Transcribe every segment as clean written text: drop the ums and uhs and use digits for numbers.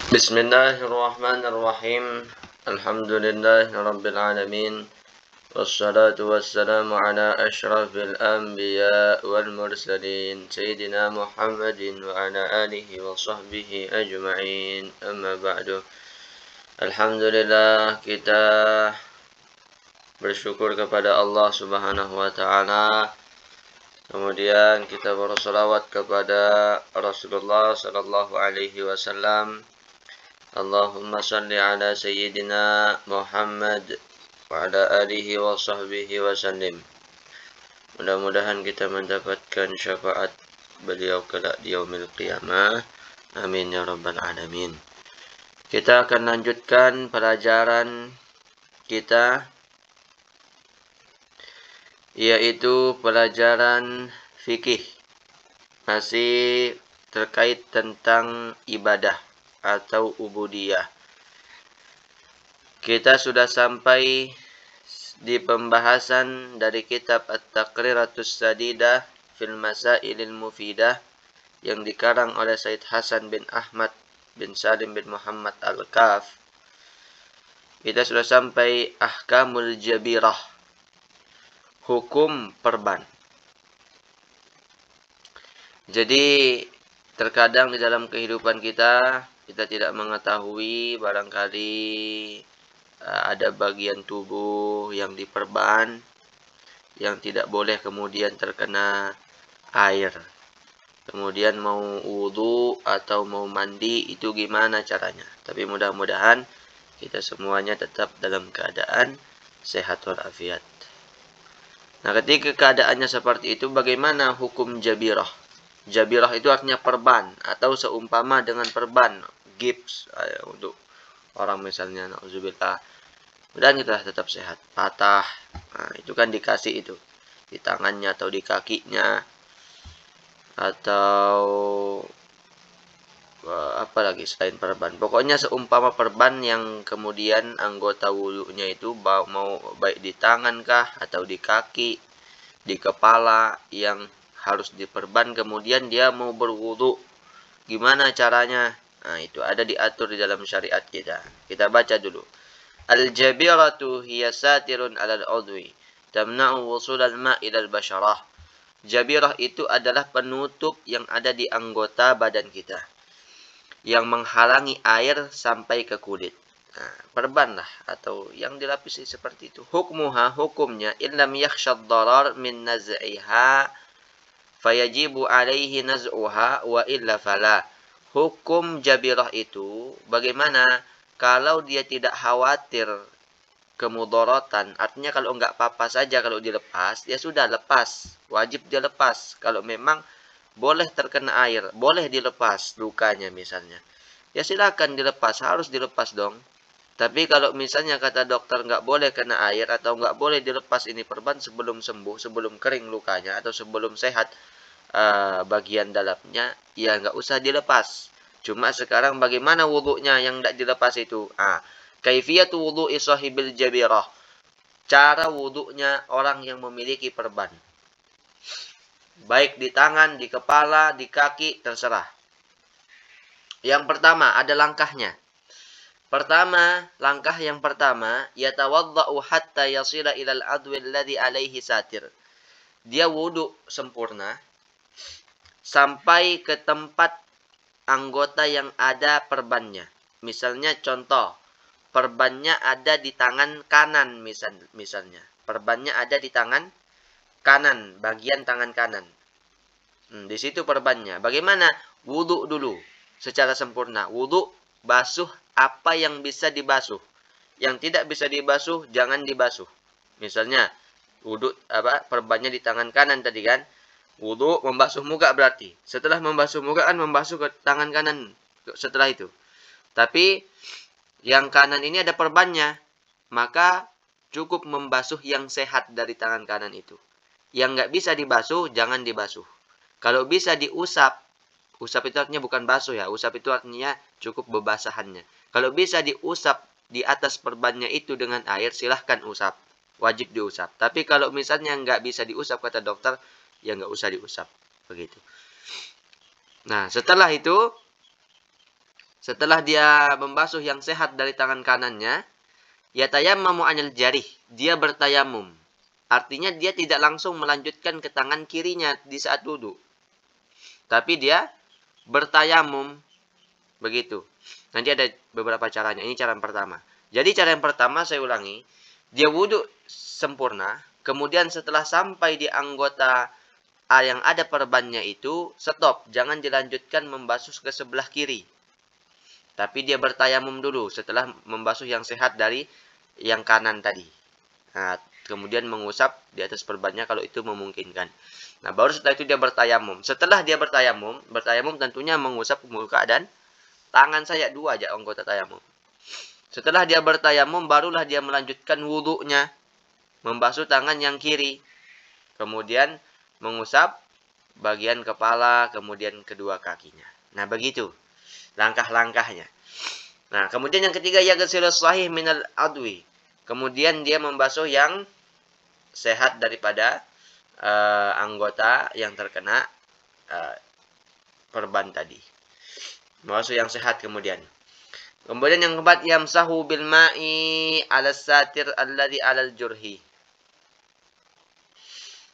Bismillahirrahmanirrahim. Alhamdulillahirabbil alamin. Wassalatu wassalamu ala asyrafil anbiya wal mursalin sayyidina Muhammadin wa ala alihi wa sahbihi ajma'in. Amma ba'du. Alhamdulillah, kita bersyukur kepada Allah Subhanahu wa taala. Kemudian kita berselawat kepada Rasulullah sallallahu alaihi wasallam. Allahumma salli ala sayyidina Muhammad wa ala alihi wa sahbihi wa sallim. Mudah-mudahan kita mendapatkan syafaat beliau kelak di yaumil qiyamah. Amin ya rabbal alamin. Kita akan lanjutkan pelajaran kita, yaitu pelajaran fikih, masih terkait tentang ibadah atau ubudiyah. Kita sudah sampai di pembahasan dari kitab At-Taqriratus Sadidah fil Masailil Mufidah yang dikarang oleh Said Hasan bin Ahmad bin Salim bin Muhammad Al-Kaf. Kita sudah sampai Ahkamul Jabirah, hukum perban. Jadi terkadang di dalam kehidupan kita tidak mengetahui, barangkali ada bagian tubuh yang diperban, yang tidak boleh kemudian terkena air. Kemudian mau wudu atau mau mandi, itu gimana caranya? Tapi mudah-mudahan kita semuanya tetap dalam keadaan sehat walafiat. Nah, ketika keadaannya seperti itu, bagaimana hukum jabirah? Jabirah itu artinya perban, atau seumpama dengan perban, gips, untuk orang misalnya, na'udzubillah, dan kita tetap sehat, patah, nah, itu kan dikasih itu, di tangannya atau di kakinya, atau apa lagi selain perban. Pokoknya seumpama perban yang kemudian anggota wudhunya itu mau baik di tangan kah, atau di kaki, di kepala, yang harus diperban, kemudian dia mau berwudu, gimana caranya? Nah, itu ada diatur di dalam syariat kita. Kita baca dulu. Al-jabiratu hiya satirun 'alal 'udwi tamna'u wusulal ma'i ilal basyarah. Jabirah itu adalah penutup yang ada di anggota badan kita, yang menghalangi air sampai ke kulit. Nah, perban lah, atau yang dilapisi seperti itu. Hukmuha, hukumnya, illam yakhshad darar min naz'iha fayajibu alaihi naz'uha wa illa fala. Hukum jabirah itu bagaimana? Kalau dia tidak khawatir kemudaratan, artinya kalau enggak apa-apa saja, kalau dilepas, ya sudah lepas, wajib dia lepas. Kalau memang boleh terkena air, boleh dilepas lukanya misalnya, ya silakan dilepas, harus dilepas dong. Tapi kalau misalnya kata dokter nggak boleh kena air, atau nggak boleh dilepas ini perban sebelum sembuh, sebelum kering lukanya, atau sebelum sehat bagian dalamnya, ya nggak usah dilepas. Cuma sekarang bagaimana wudhunya yang nggak dilepas itu? Kaifiyatu wudhu'i sahibil jabirah. Cara wudhunya orang yang memiliki perban. Baik di tangan, di kepala, di kaki, terserah. Yang pertama, ada langkahnya. Langkah yang pertama, yatawadda'u hatta yasila ilal adwi alladhi alaihi satir. Dia wudhu sempurna sampai ke tempat anggota yang ada perbannya. Misalnya contoh, perbannya ada di tangan kanan misalnya. Perbannya ada di tangan kanan, bagian tangan kanan. Di situ perbannya. Bagaimana? Wudhu dulu secara sempurna. Wudhu, basuh apa yang bisa dibasuh. Yang tidak bisa dibasuh, jangan dibasuh. Misalnya, wudhu perbannya di tangan kanan tadi kan. Wudhu, membasuh muka berarti. Setelah membasuh muka kan membasuh ke tangan kanan setelah itu. Tapi yang kanan ini ada perbannya, maka cukup membasuh yang sehat dari tangan kanan itu. Yang nggak bisa dibasuh, jangan dibasuh. Kalau bisa diusap, usap itu artinya bukan basuh ya, usap itu artinya cukup bebasahannya. Kalau bisa diusap di atas perbannya itu dengan air, silahkan usap. Wajib diusap. Tapi kalau misalnya nggak bisa diusap, kata dokter, ya nggak usah diusap. Begitu. Nah, setelah itu, Setelah dia membasuh yang sehat dari tangan kanannya, yatayammamu anil jarih. Dia bertayamum. Artinya dia tidak langsung melanjutkan ke tangan kirinya di saat wudu. Tapi dia bertayamum. Begitu. Nanti ada beberapa caranya. Ini cara yang pertama. Jadi cara yang pertama saya ulangi. Dia wudu sempurna. Kemudian setelah sampai di anggota yang ada perbannya itu, stop. Jangan dilanjutkan membasuh ke sebelah kiri. Tapi dia bertayamum dulu setelah membasuh yang sehat dari yang kanan tadi. Nah, kemudian mengusap di atas perbannya kalau itu memungkinkan. Nah, baru setelah itu dia bertayamum. Setelah dia bertayamum tentunya mengusap muka dan tangan saya, dua aja anggota tayamum. Setelah dia bertayamum, barulah dia melanjutkan wudhunya. Membasuh tangan yang kiri. Kemudian mengusap bagian kepala, kemudian kedua kakinya. Nah, begitu langkah-langkahnya. Nah, kemudian yang ketiga, yaghsilu sahih minal adwi. Kemudian dia membasuh yang sehat daripada anggota yang terkena perban tadi. Membasuh yang sehat kemudian. Kemudian yang keempat, yamsahu bil ma'i 'ala satir alladhi 'alal jurhi.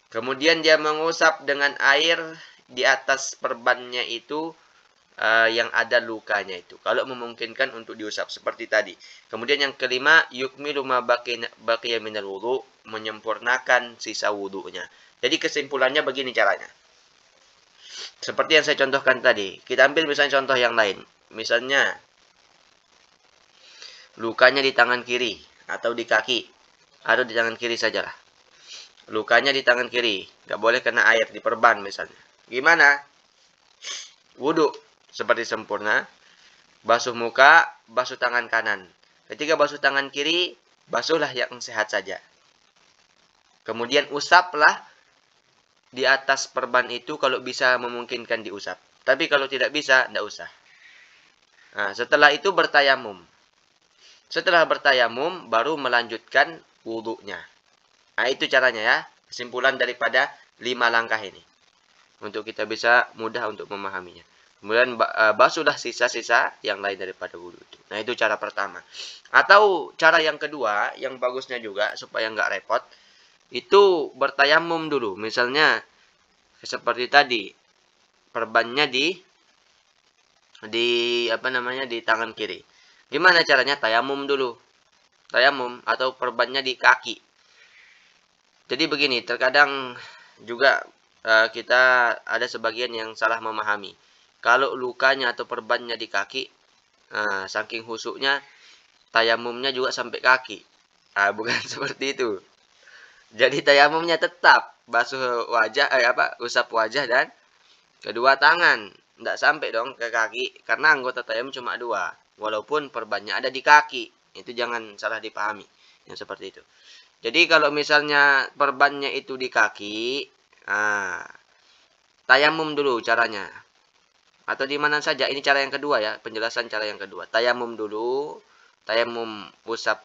Kemudian dia mengusap dengan air di atas perbannya itu yang ada lukanya itu. Kalau memungkinkan untuk diusap seperti tadi. Kemudian yang kelima, yukmilu ma baqiya minal wudu, menyempurnakan sisa wudunya. Jadi kesimpulannya begini caranya. Seperti yang saya contohkan tadi. Kita ambil misalnya contoh yang lain. Misalnya lukanya di tangan kiri atau di kaki atau di tangan kiri sajalah. Lukanya di tangan kiri, nggak boleh kena air di perban misalnya. Gimana? Wudu seperti sempurna, basuh muka, basuh tangan kanan. Ketika basuh tangan kiri, basuhlah yang sehat saja. Kemudian usaplah di atas perban itu kalau bisa memungkinkan diusap. Tapi kalau tidak bisa, tidak usah. Nah, setelah itu bertayamum. Setelah bertayamum, baru melanjutkan wudhunya. Nah, itu caranya ya. Kesimpulan daripada 5 langkah ini. Untuk kita bisa mudah untuk memahaminya. Kemudian basuhlah sisa-sisa yang lain daripada wudhu itu. Nah, itu cara pertama. Atau cara yang kedua, yang bagusnya juga supaya nggak repot, itu bertayamum dulu. Misalnya seperti tadi, perbannya di tangan kiri. Gimana caranya? Tayamum dulu. Tayamum atau perbannya di kaki. Jadi begini, terkadang juga kita ada sebagian yang salah memahami. Kalau lukanya atau perbannya di kaki, saking husuknya, tayamumnya juga sampai kaki. Bukan seperti itu. Jadi tayamumnya tetap basuh wajah, usap wajah dan kedua tangan. Tidak sampai dong ke kaki, karena anggota tayamum cuma 2. Walaupun perbannya ada di kaki. Itu jangan salah dipahami. Yang seperti itu. Jadi kalau misalnya perbannya itu di kaki, tayamum dulu caranya. Atau di mana saja, ini cara yang kedua ya, penjelasan cara yang kedua. Tayamum dulu, tayamum usap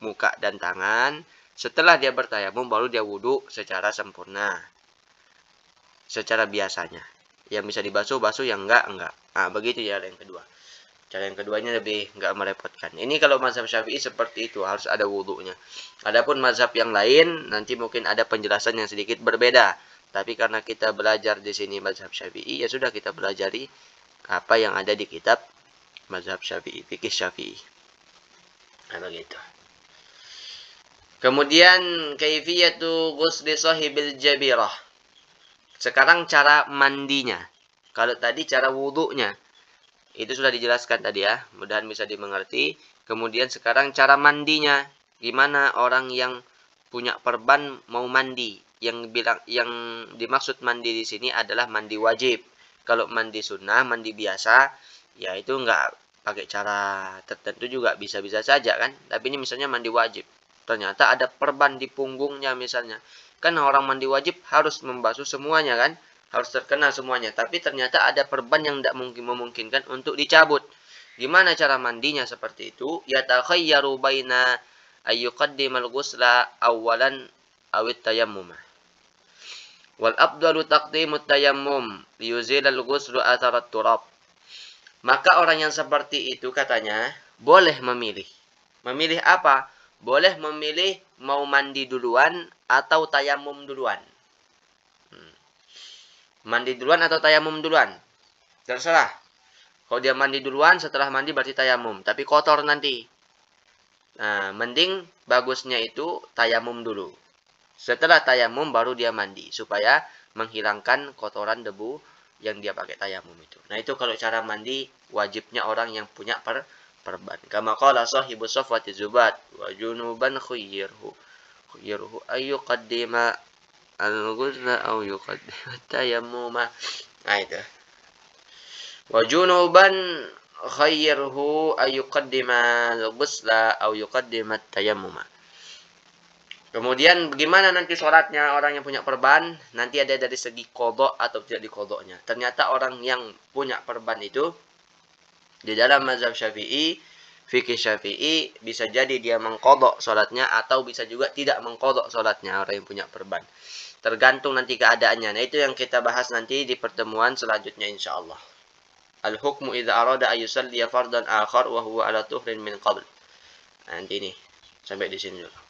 muka dan tangan. Setelah dia bertayamum, baru dia wudhu secara sempurna. Secara biasanya. Yang bisa dibasuh, basuh, yang enggak. Nah, begitu ya yang kedua. Cara yang keduanya lebih enggak merepotkan. Ini kalau mazhab Syafi'i seperti itu, harus ada wudhunya. Adapun mazhab yang lain, nanti mungkin ada penjelasan yang sedikit berbeda. Tapi karena kita belajar di sini mazhab Syafi'i, ya sudah kita pelajari apa yang ada di kitab mazhab Syafi'i, fikih Syafi'i. Nah, begitu. Kemudian kaifiyatu ghusli sahibil jabirah. Sekarang cara mandinya. Kalau tadi cara wudhunya. Itu sudah dijelaskan tadi ya. Mudahan bisa dimengerti. Kemudian sekarang cara mandinya. Gimana orang yang punya perban mau mandi? Yang dimaksud mandi di sini adalah mandi wajib. Kalau mandi sunnah, mandi biasa, ya itu enggak pakai cara tertentu juga bisa-bisa saja kan. Tapi ini misalnya mandi wajib. Ternyata ada perban di punggungnya misalnya. Kan orang mandi wajib harus membasuh semuanya kan. Harus terkena semuanya. Tapi ternyata ada perban yang tidak mungkin memungkinkan untuk dicabut. Gimana cara mandinya seperti itu? Yatakhayyaru baina ayyuqaddimal ghusla awalan awit tayammumah. Wal afdalu taqdimut tayammum liyuzilal ghuslu atharat turab. Maka orang yang seperti itu katanya boleh memilih. Memilih apa? Boleh memilih mau mandi duluan atau tayamum duluan. Mandi duluan atau tayamum duluan. Terserah. Kalau dia mandi duluan, setelah mandi berarti tayamum. Tapi kotor nanti. Nah, mending bagusnya itu tayamum dulu. Setelah tayamum baru dia mandi. Supaya menghilangkan kotoran debu yang dia pakai tayamum itu. Nah, itu kalau cara mandi wajibnya orang yang punya perban. Kama qala sahibu safwati zubat wa junuban khayyirhu. Khayyirhu ayyuqaddima al-ghusla aw yuqaddima tayammuma. Nah, itu. Wa junuban khayyirhu ayyuqaddima al-ghusla aw yuqaddima tayammuma. Kemudian bagaimana nanti sholatnya orang yang punya perban? Nanti ada dari segi kodok atau tidak dikodoknya. Ternyata orang yang punya perban itu di dalam mazhab Syafi'i, fikih Syafi'i, bisa jadi dia mengkodok sholatnya atau bisa juga tidak mengkodok sholatnya orang yang punya perban. Tergantung nanti keadaannya. Nah, itu yang kita bahas nanti di pertemuan selanjutnya insyaallah. Al-hukmu idza arada ayyusalliya fardan akhar wa huwa ala tuhrin min qabl. Nanti nih, sampai di sini dulu.